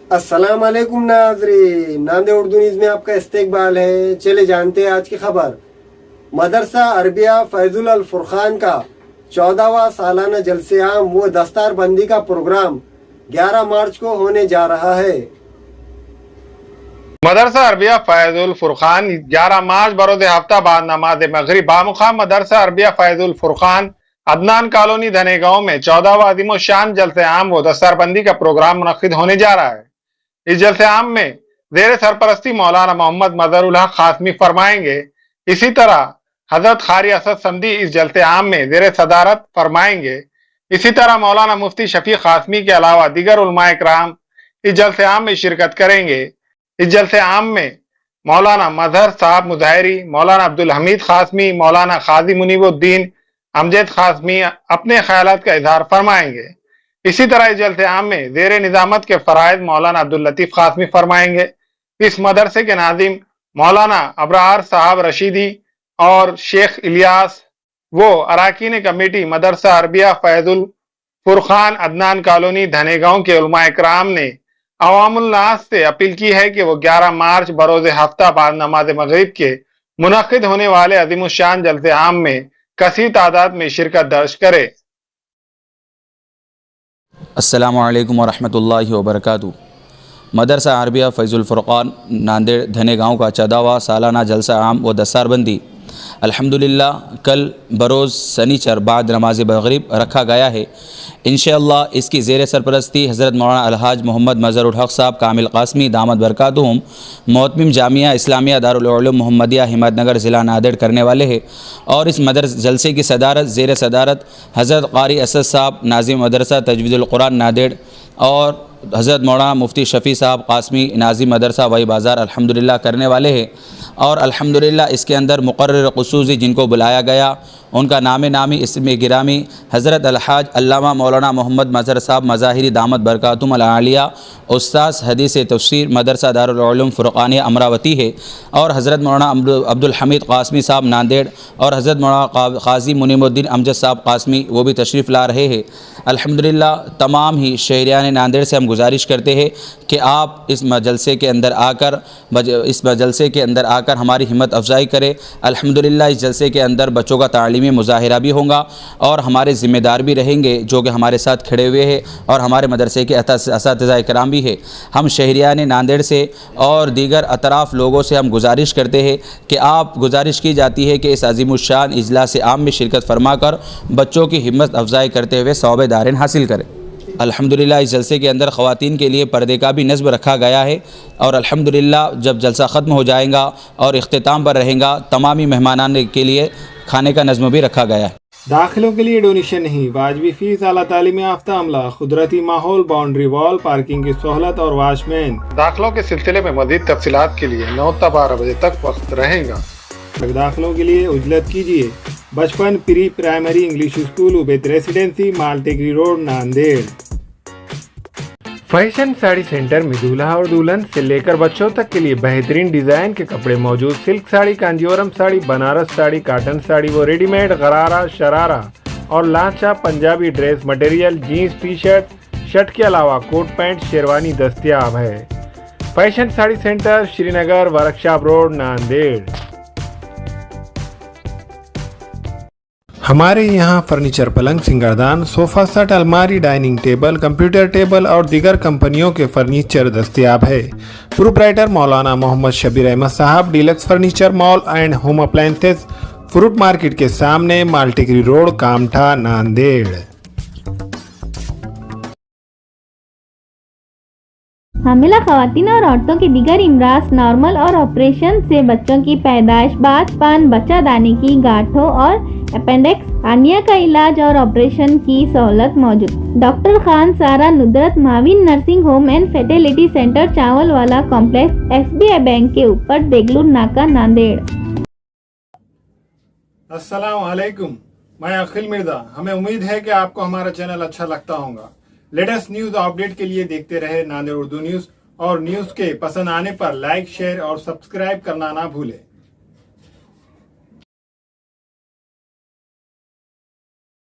अस्सलाम वालेकुम नाज़रीन, नांदे उर्दू न्यूज़ में आपका इस्तकबाल है। चले जानते हैं आज की खबर। मदरसा अरबिया फैजुल अल फुरखान का 14वां सालाना जलसे आम व दस्तार बंदी का प्रोग्राम 11 मार्च को होने जा रहा है। मदरसा अरबिया फैजुल फुरखान 11 मार्च बरोज हफ्ता बाद नमाज मगरिब बामुकाम मदरसा अरबिया फैजुल फुरखान अदनान कॉलोनी धने गांव में 14वां अज़ीम शान जलसे आम व दस्तारबंदी का प्रोग्राम मुनक्किद होने जा रहा है। इस जलसे आम में ज़ेर सरपरस्ती मौलाना मोहम्मद मजहरुल हक खासमी फरमाएंगे। इसी तरह हजरत कारी असद समदी इस जलसे आम में ज़ेर सदारत फरमाएंगे। इसी तरह मौलाना मुफ्ती शफी खासमी के अलावा दीगर उलमाए इकराम इस जलसे आम में शिरकत करेंगे। इस जलसे आम में मौलाना मजहर साहब मुजाहिरी, मौलाना अब्दुल हमीद खासमी, मौलाना खाजी मुनीबुद्दीन अमजद खासमी अपने ख्यालात का इजहार फरमाएंगे। इसी तरह इस जलसे आम में ज़ेर निजामत के फ़राइज़ मौलाना अब्दुल लतीफ़ खासमी फरमाएंगे। इस मदरसे के नाज़िम मौलाना अबरार साहब रशीदी और शेख इलियास वो अराकीन कमेटी मदरसा अरबिया फैजुल फुरखान अदनान कॉलोनी धने गांव के उलमा इकराम ने अवामुल नास से अपील की है कि वो 11 मार्च बरोज हफ्ता बाद नमाज मगरिब के मुनक्किद होने वाले अज़ीम शान जलसे आम में कसीर तादाद में शिरकत दर्ज करे। अस्सलामु अलैकुम वरहमतुल्लाहि वबरकातुहू। मदरसा अरबिया फैजुल फुरकान नांदेड़ धने गाँव का 14वां सालाना जलसा आम व दस्तारबंदी अल्हम्दुलिल्लाह कल बरोज़ सनीचर बाद नमाज मगरिब रखा गया है। इंशाअल्लाह इसकी ज़ेर सरपरस्ती हज़रत मौलाना अलहाज मोहम्मद मजहरुल हक साहब कामिल कासमी दामद बरकातुहुम मोहतमिम जामिया इस्लामिया दारुल उलूम मोहम्मदिया हिम्मतनगर ज़िला नांदेड़ करने वाले हैं। और इस मदरस जलसे की सदारत ज़ेर सदारत हज़रत कारी असद साहब नाज़िम मदरसा तजवीदुल कुरान नांदेड़ और हज़रत मौलाना मुफ्ती शफ़ी साहब कासमी नाज़िम मदरसा वही बाज़ार अल्हम्दुलिल्लाह करने वाले हैं। और अल्हम्दुलिल्लाह इसके अंदर मुक़र्रर ख़ुसूसी जिनको बुलाया गया उनका नामी इसमें गिरामी हज़रत अलहाज अल्लामा मौलाना मोहम्मद मजहर साहब मज़ाहिरी दामद बरकातुहुम अल-आलिया उस्ताद हदीस तफ़सीर मदरसा दारुल उलूम फ़ुरक़ानिया अमरावती है। और हज़रत मौलाना अब्दुल हमीद कासमी साहब नांदेड़ और हज़रत मौलाना क़ाज़ी मुनीमुद्दीन अमजद साहब कासमी वो भी तशरीफ़ ला रहे हैं। अल्हम्दुलिल्लाह तमाम ही शहरियान नांदेड़ से हम गुजारिश करते हैं कि आप इस जलसे के अंदर आकर हमारी हिम्मत अफजाई करें। अल्हम्दुलिल्लाह इस जलसे के अंदर बच्चों का तालीमी मुज़ाहिरा भी होगा और हमारे ज़िम्मेदार भी रहेंगे जो कि हमारे साथ खड़े हुए हैं और हमारे मदरसे के असातिज़ा इकराम भी है। हम शहरियान नांदेड़ से और दीगर अतराफ़ लोगों से हम गुजारिश करते हैं कि आप गुजारिश की जाती है कि इस अज़ीमुश्शान इजलास आम में शिरकत फरमा कर बच्चों की हिम्मत अफजाई करते हुए सवाब दारिन हासिल करें। अल्हम्दुलिल्लाह इस जलसे के अंदर ख़वातीन के लिए पर्दे का भी नज़्म रखा गया है। और अल्हम्दुलिल्लाह जब जलसा ख़त्म हो जाएगा और इख्तिताम पर रहेगा तमामी मेहमानान के लिए खाने का नज़्म भी रखा गया है। दाखिलों के लिए डोनेशन नहीं, वाजबी फ़ीस, आला तालीम याफ्ता अमला, कुदरती माहौल, बाउंड्री वॉल, पार्किंग की सहूलत और वॉचमैन। दाखिलों के सिलसिले में मज़ीद तफसीलात के लिए 9 से 12 बजे तक वक्त रहेगा। दाखिलों के लिए उजलत कीजिए Bachpan pre primary English school Ubaid residency Maltekri road Nanded. Fashion sari centre में दूल्हा और दुल्हन से लेकर बच्चों तक के लिए बेहतरीन डिजाइन के कपड़े मौजूद। सिल्क साड़ी, कांजीवरम साड़ी, बनारस साड़ी, काटन साड़ी वो रेडीमेड, गरारा, शरारा और लांचा Punjabi dress material, jeans, T shirt के अलावा कोट पैंट, शेरवानी दस्तयाब है। Fashion sari centre Srinagar workshop road Nanded. हमारे यहाँ फर्नीचर, पलंग, सिंगारदान, सोफा सेट, अलमारी, डाइनिंग टेबल, कंप्यूटर टेबल और दीगर कंपनियों के फर्नीचर दस्तयाब है। प्रोप्राइटर मौलाना मोहम्मद शबीर अहमद साहब, deluxe furniture mall and home appliances, fruit market के सामने, मालटेकरी रोड, कामठा, नांदेड़। हामिला ख़वातीन और औरतों के दीगर इमराज, नॉर्मल और ऑपरेशन से बच्चों की पैदाइश, बात पान, बच्चा दाने की गांठों और अपेंडिक्स, हार्निया का इलाज और ऑपरेशन की सहूलत मौजूद। डॉक्टर खान सारा नुदरत माविन nursing home and fertility centre, चावल वाला कॉम्प्लेक्स, SBI बैंक के ऊपर, देगलूर नाका, नांदेड़। अस्सलाम वालेकुम, मैं अखिल मिर्जा। हमें उम्मीद है कि आपको हमारा चैनल अच्छा लगता होगा। लेटेस्ट न्यूज़ अपडेट के लिए देखते रहे नांदेड़ उर्दू न्यूज़ और न्यूज़ के पसंद आने पर लाइक, शेयर और सब्सक्राइब करना ना भूलें।